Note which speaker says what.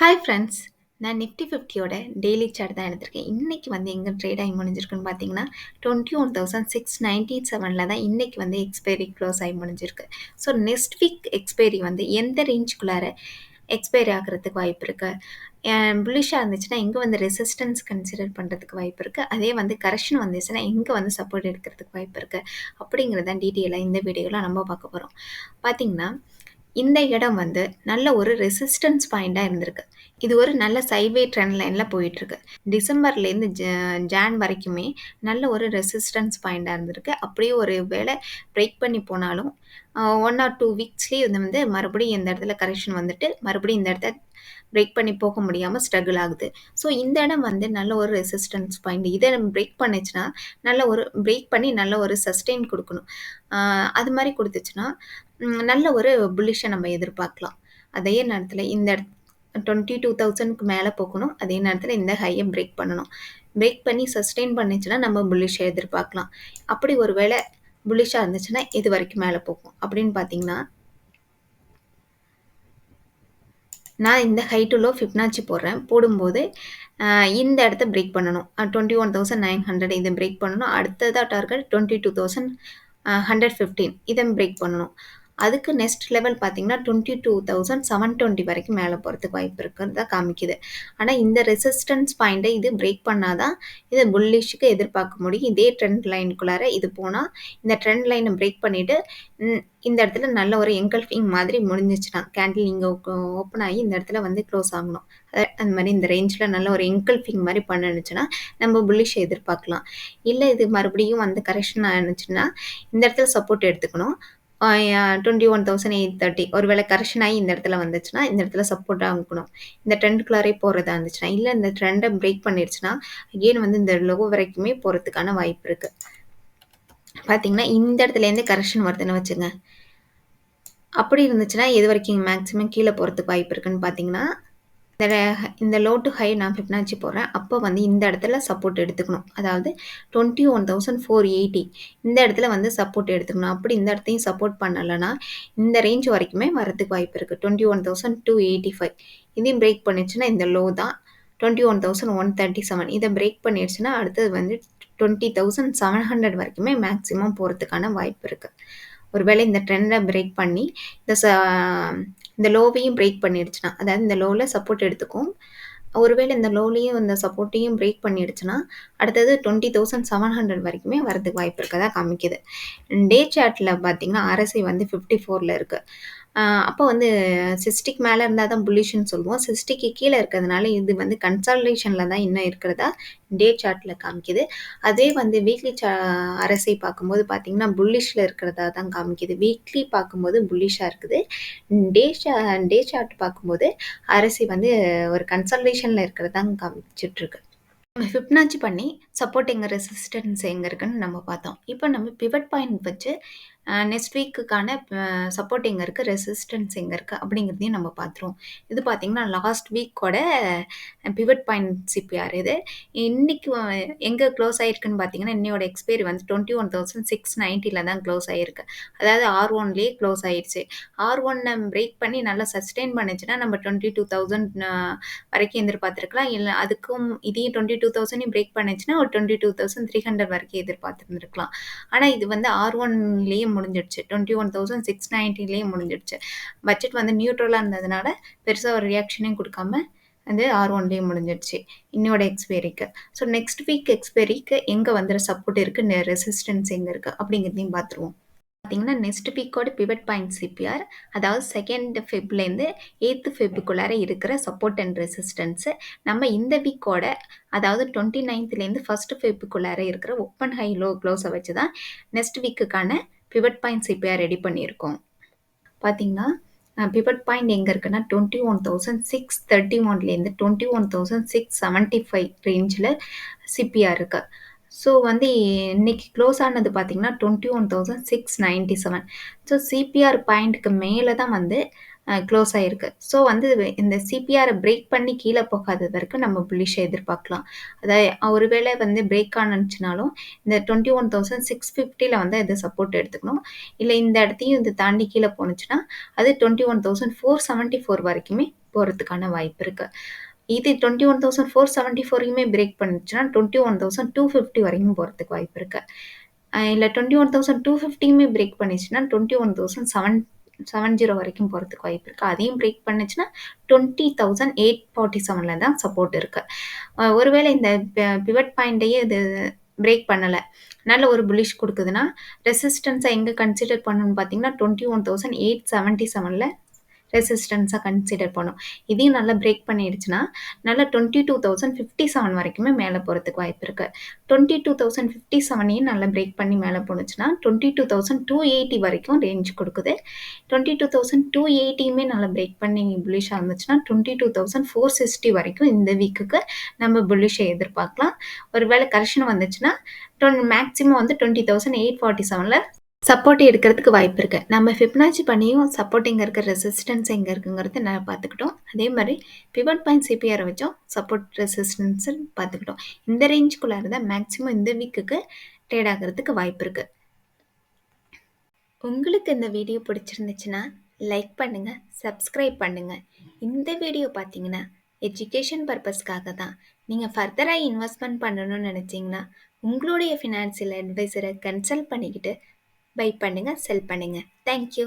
Speaker 1: Hi friends. நான் Nifty 50யோட daily chart தான் எடுத்திருக்கேன். இன்னைக்கு வந்து எங்க ட்ரேட் ஆகி முடிஞ்சிருக்குன்னு பார்த்தீங்கன்னா, 21,697ல தான் இன்னைக்கு வந்து எக்ஸ்பைரி க்ளோஸ் ஆகி முடிஞ்சிருக்கு. ஸோ நெக்ஸ்ட் வீக் எக்ஸ்பைரி வந்து எந்த ரேஞ்சுக்குள்ளார எக்ஸ்பைரி ஆகுறதுக்கு வாய்ப்பு இருக்கு? புல்லிஷா இருந்துச்சுன்னா எங்க வந்து ரெசிஸ்டன்ஸ் கன்சிடர் பண்றதுக்கு வாய்ப்பு இருக்கு? அதே வந்து கரெக்ஷன் வந்துச்சுன்னா எங்க வந்து சப்போர்ட் எடுக்கிறதுக்கு வாய்ப்பு இருக்கு? அப்படிங்கிறத டீட்டெயிலா இந்த வீடியோல நம்ம பார்க்க போறோம். பார்த்தீங்கன்னா, இந்த இடம் வந்து நல்ல ஒரு ரெசிஸ்டன்ஸ் பாயிண்டா இருந்திருக்கு. இது ஒரு நல்ல சைட்வே ட்ரெண்ட் லைன்ல போயிட்டுருக்கு. டிசம்பர்லேருந்து ஜான் வரைக்குமே நல்ல ஒரு ரெசிஸ்டன்ஸ் பாயிண்டா இருந்திருக்கு. அப்படியே ஒரு வேளை பிரேக் பண்ணி போனாலும் 1 ஆர் 2 வீக்ஸ்லயே இது வந்து மறுபடியும் இந்த இடத்துல கரெக்ஷன் வந்துட்டு, மறுபடியும் இந்த இடத்த பிரேக் பண்ணி போக முடியாம ஸ்ட்ரகிள் ஆகுது. ஸோ இந்த இடம் வந்து நல்ல ஒரு ரெசிஸ்டன்ஸ் பாயிண்ட். இத பிரேக் பண்ணுச்சுன்னா, நல்ல ஒரு பிரேக் பண்ணி நல்ல ஒரு சஸ்டெயின் குடுக்கணும். அ அது மாரி குடுத்துச்சுன்னா, நல்ல ஒரு புல்லிஷா நம்ம எதிர்பார்க்கலாம். அதே நேரத்தில இந்த 22,000க்கு மேல போகணும். அதே நேரத்தில இந்த ஹைய பிரேக் பண்ணணும். பிரேக் பண்ணி சஸ்டெயின் பண்ணுச்சுன்னா, நம்ம புல்லிஷா எதிர்பார்க்கலாம். அப்படி ஒரு வேளை புல்லிஷா இருந்துச்சுன்னா, எது வரைக்கும் மேல போகும்? அப்படின்னு பார்த்தீங்கன்னா, நான் இந்த ஹை டூ லோ ஃபிப்னாச்சி போடுறேன். போடும்போது இந்த இடத்த பிரேக் பண்ணணும். 21,900 இத பிரேக் பண்ணணும். அடுத்ததா டார்கெட் 22,115 இத பிரேக் பண்ணணும். அதுக்கு நெக்ஸ்ட் லெவல் பார்த்தீங்கன்னா, 22,720 வரைக்கும் மேல போறதுக்கு வாய்ப்பு இருக்கிறதா காமிக்குது. ஆனா இந்த ரெசிஸ்டன்ஸ் பாயிண்ட்ட இது பிரேக் பண்ணா தான், இது புல்லிஷ்க்கு எதிர்பார்க்க முடியும். இதே ட்ரெண்ட் லைனுக்குள்ளார இது போனா, இந்த ட்ரெண்ட் லைன பிரேக் பண்ணிட்டு, இந்த இடத்துல நல்ல ஒரு எங்கல்ஃபிங் மாதிரி முடிஞ்சுச்சுன்னா, கேண்டில் இங்க ஓப்பன் ஆகி இந்த இடத்துல வந்து க்ளோஸ் ஆகணும். அந்த மாரி இந்த ரேஞ்ச்ல நல்ல ஒரு எங்கல்ஃபிங் மாரி பண்ணுனுச்சுன்னா, நம்ம புல்லிஷ் எதிர்பார்க்கலாம். இல்ல இது மறுபடியும் வந்து கரெக்ஷன் ஆனுச்சுன்னா, இந்த இடத்துல சப்போர்ட் எடுத்துக்கணும். 21,830 ஒருவேளை கரெக்ஷன் ஆகி இந்த இடத்துல வந்துச்சுன்னா, இந்த இடத்துல சப்போர்ட்டா இருக்கணும். இந்த ட்ரெண்டுக்குள்ளாரே போறதா இருந்துச்சுன்னா, இல்ல இந்த ட்ரெண்ட பிரேக் பண்ணிருச்சுன்னா, அகைன் வந்து இந்த லோ வரைக்குமே போறதுக்கான வாய்ப்பு இருக்கு. பார்த்தீங்கன்னா, இந்த இடத்துலேருந்து கரெக்ஷன் வருதுன்னு வச்சுங்க. அப்படி இருந்துச்சுன்னா, எது வரைக்கும் மேக்ஸிமம் கீழ போறதுக்கு வாய்ப்பு இருக்குன்னு பார்த்தீங்கன்னா, இந்த லோ டூ ஹை நான் ஃபிப்னாச்சி போடுறேன். அப்போ வந்து இந்த இடத்துல சப்போர்ட் எடுத்துக்கணும். அதாவது 21,480 இந்த இடத்துல வந்து சப்போர்ட் எடுத்துக்கணும். அப்படி இந்த இடத்தையும் சப்போர்ட் பண்ணலன்னா, இந்த ரேஞ்ச் வரைக்குமே வரதுக்கு வாய்ப்பு இருக்கு. 21,285 இதையும் பிரேக் பண்ணுச்சுன்னா இந்த லோ தான். 21,137 இத பிரேக் பண்ணிடுச்சுன்னா, அடுத்தது வந்து 20,700 வரைக்குமே மேக்ஸிமம் போறதுக்கான வாய்ப்பு இருக்கு. ஒருவேளை இந்த ட்ரெண்ட பிரேக் பண்ணி, இந்த லோவையும் பிரேக் பண்ணிடுச்சுன்னா, அதாவது இந்த லோல சப்போர்ட் எடுத்துக்கும். ஒருவேளை இந்த லோலயும் இந்த சப்போர்ட்டையும் பிரேக் பண்ணிடுச்சுன்னா, அடுத்தது 20,700 வரைக்குமே வரதுக்கு வாய்ப்பு இருக்கதா காமிக்குது. டே சார்ட்ல பார்த்தீங்கன்னா, RSI வந்து 54ல இருக்கு. அப்போ வந்து 60க்கு மேல இருந்தா தான் புல்லிஷ்ன்னு சொல்லுவோம். 60க்கு கீழ இருக்கிறதுனால இது வந்து கன்சாலிடேஷன்ல தான் இன்னும் இருக்கிறதா டே சார்ட்ல காமிக்குது. அதே வந்து வீக்லி RSI பார்க்கும்போது பார்த்தீங்கன்னா, புல்லிஷ்ல இருக்கிறதா தான் காமிக்குது. வீக்லி பார்க்கும்போது புல்லிஷா இருக்குது. டே டே சார்ட் பார்க்கும்போது RSI வந்து ஒரு கன்சாலிடேஷன்ல இருக்கிறதா காமிச்சிட்டுருக்கு. நம்ம ஃபிப்னாச்சி பண்ணி சப்போர்ட் எங்க, ரெசிஸ்டன்ஸ் எங்க இருக்குன்னு நம்ம பார்த்தோம். இப்போ நம்ம பிவட் பாயிண்ட் வச்சு நெக்ஸ்ட் வீக்குக்கான சப்போர்ட் எங்க இருக்கு, ரெசிஸ்டன்ஸ் எங்க இருக்கு அப்படிங்கிறதையும் நம்ம பார்த்துருவோம். இது பார்த்தீங்கன்னா, லாஸ்ட் வீக்கோட பிவட் பாயிண்ட் சிபிஆர் இது. இன்னைக்கு எங்க க்ளோஸ் ஆயிருக்குன்னு பார்த்தீங்கன்னா, இன்னையோட எக்ஸ்பைரி வந்து 21,690ல தான் க்ளோஸ் ஆயிருக்கு. அதாவது R1லயே க்ளோஸ் ஆயிருச்சு. R1 பிரேக் பண்ணி நல்லா சஸ்டெயின் பண்ணுச்சுன்னா, நம்ம 22,000 வரைக்கும் எதிர்பார்த்துருக்கலாம். இல்ல அதுக்கும் இதையும் 22,000யும் பிரேக் பண்ணுச்சுன்னா, ஒரு 22,300 வரைக்கும் எதிர்பார்த்துருந்துருக்கலாம். ஆனா இது வந்து R1லயே முடிஞ்சிடுச்சு. 21,690லயே முடிஞ்சிடுச்சு. பட்ஜெட் வந்து நியூட்ரலா இருந்ததுனால, பெருசா ஒரு ரியாக்ஷனையும் குடுக்காம வந்து R1லயே முடிஞ்சிடுச்சு. இன்னையோட எக்ஸ்பைரிக்கு. ஸோ நெக்ஸ்ட் வீக் எக்ஸ்பைரிக்கு எங்க வந்து சப்போர்ட் இருக்கு, ரெசிஸ்டன்ஸ் எங்க இருக்கு அப்படிங்கிறதையும் பார்த்துருவோம். பார்த்தீங்கன்னா, நெக்ஸ்ட் வீக்கோட பிவட் பாயிண்ட் சிபிஆர், அதாவது 2nd ஃபெப்லேருந்து 8th ஃபெப்க்குள்ளார இருக்கிற சப்போர்ட் அண்ட் ரெசிஸ்டன்ஸ் நம்ம இந்த வீக்கோட, அதாவது 29லேருந்து 1st ஃபெப்க்குள்ளார இருக்கிற ஓப்பன் ஹை லோ க்ளோஸை வச்சு தான் நெக்ஸ்ட் வீக்குக்கான பிவட் பாயிண்ட் சிபிஆர் ரெடி பண்ணியிருக்கோம். பார்த்தீங்கன்னா, பிவட் பாயிண்ட் எங்க இருக்குன்னா 21,631லேருந்து 21,675 ரேஞ்சில சிபிஆர் இருக்கு. ஸோ வந்து இன்னைக்கு க்ளோஸ் ஆனது பார்த்தீங்கன்னா 21,697. ஸோ சிபிஆர் பாயிண்ட்க்கு மேல தான் வந்து க்ளோஸ் ஆயிருக்கு. ஸோ வந்து இந்த சிபிஆரை பிரேக் பண்ணி கீழ போகாதது வரைக்கும் நம்ம புல்லிஷா எதிர்பார்க்கலாம். அதாவது ஒருவேளை வந்து பிரேக் ஆனுச்சுனாலும் இந்த 21,650ல வந்து இது சப்போர்ட் எடுத்துக்கணும். இல்ல இந்த இடத்தையும் இது தாண்டி கீழ போனுச்சுன்னா, அது 21,474 வரைக்குமே போறதுக்கான வாய்ப்பு இருக்கு. இது 21,474யுமே பிரேக் பண்ணுச்சுன்னா 21,250 வரைக்கும் போறதுக்கு வாய்ப்பு இருக்கு. இல்ல 21,250யுமே பிரேக் பண்ணுச்சுன்னா 21,770 வரைக்கும் போறதுக்கு வாய்ப்பு இருக்கு. அதையும் பிரேக் பண்ணுச்சுன்னா 20,847ல தான் சப்போர்ட் இருக்கு. ஒருவேளை இந்த பிவட் பாயிண்ட்டையே இது பிரேக் பண்ணல. நல்ல ஒரு புல்லிஷ் குடுக்குதுன்னா, ரெசிஸ்டன்ஸா எங்க கன்சிடர் பண்ணணும்னு பார்த்தீங்கன்னா, 21,877ல ரெசிஸ்டன்ஸா கன்சிடர் பண்ணும். இதையும் நல்லா பிரேக் பண்ணிடுச்சுன்னா, நல்லா 22,057 வரைக்குமே மேல போறதுக்கு வாய்ப்பு இருக்கு. 22,057யும் நல்லா பிரேக் பண்ணி மேல போணுச்சுன்னா, 22,280 வரைக்கும் ரேஞ்ச் குடுக்குது. 22,280யுமே நல்லா பிரேக் பண்ணி புல்லிஷ்ஷா இருந்துச்சுன்னா, 22,460 வரைக்கும் இந்த வீக்குக்கு நம்ம புல்லிஷ்ஷ எதிர்பார்க்கலாம். ஒருவேளை கரெக்ஷன் வந்துச்சுன்னா, மேக்ஸிமம் வந்து 20,847ல சப்போர்ட் எடுக்கிறதுக்கு வாய்ப்பு இருக்கு. நம்ம ஃபிபனாச்சி பண்ணியும் சப்போர்ட் எங்க இருக்கு, ரெசிஸ்டன்ஸ் எங்க இருக்குங்கிறத நான் பார்த்துக்கிட்டோம். அதே மாதிரி பிவட் பாயிண்ட் சிபிஆர் வச்சும் சப்போர்ட் ரெசிஸ்டன்ஸ் பார்த்துக்கிட்டோம். இந்த ரேஞ்சுக்குள்ள இருந்தா மேக்ஸிமம் இந்த வீக்குக்கு ட்ரேட் ஆகிறதுக்கு வாய்ப்பு இருக்கு. உங்களுக்கு இந்த வீடியோ பிடிச்சிருந்துச்சுன்னா லைக் பண்ணுங்க, சப்ஸ்கிரைப் பண்ணுங்க. இந்த வீடியோ பார்த்தீங்கன்னா எஜுகேஷன் பர்பஸ்க்காக தான். நீங்கள் ஃபர்தராக இன்வெஸ்ட்மெண்ட் பண்ணணும்னு நினச்சிங்கன்னா உங்களுடைய ஃபினான்சியல் அட்வைசரை கன்சல்ட் பண்ணிக்கிட்டு பை பண்ணுங்க, செல் பண்ணுங்க. தேங்க்யூ.